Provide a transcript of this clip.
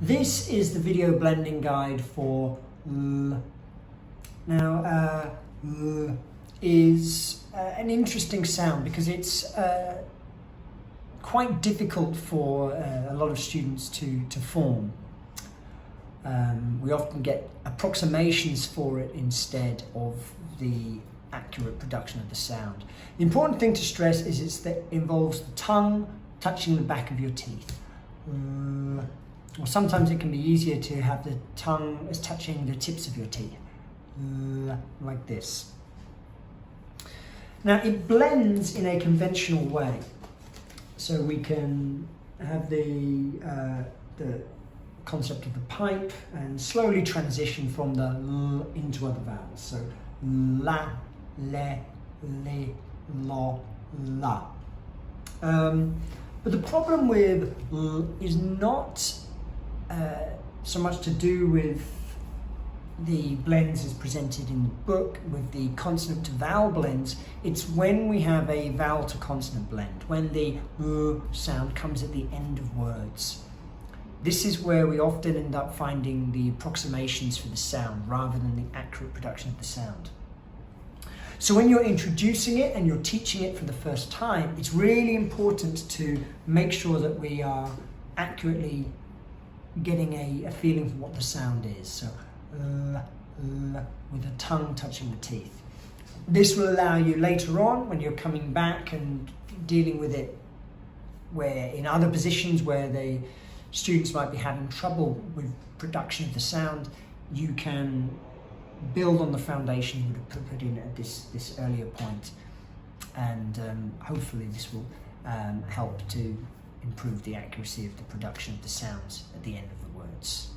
This is the video blending guide for L. Now, L is an interesting sound because it's quite difficult for a lot of students to form. We often get approximations for it instead of the accurate production of the sound. The important thing to stress is that it involves the tongue touching the back of your teeth. Or sometimes it can be easier to have the tongue as touching the tips of your teeth, like this. Now it blends in a conventional way, so we can have the concept of the pipe and slowly transition from the L into other vowels. So la, le, li, lo, la. But the problem with L is not so much to do with the blends as presented in the book with the consonant to vowel blends. It's when we have a vowel to consonant blend, when the sound comes at the end of words. This is where we often end up finding the approximations for the sound rather than the accurate production of the sound. So when you're introducing it and you're teaching it for the first time, it's really important to make sure that we are accurately getting a feeling for what the sound is. So with the tongue touching the teeth. This will allow you later on, when you're coming back and dealing with it where in other positions where the students might be having trouble with production of the sound, you can build on the foundation you would have put in at this earlier point, and hopefully this will help to improve the accuracy of the production of the sounds at the end of the words.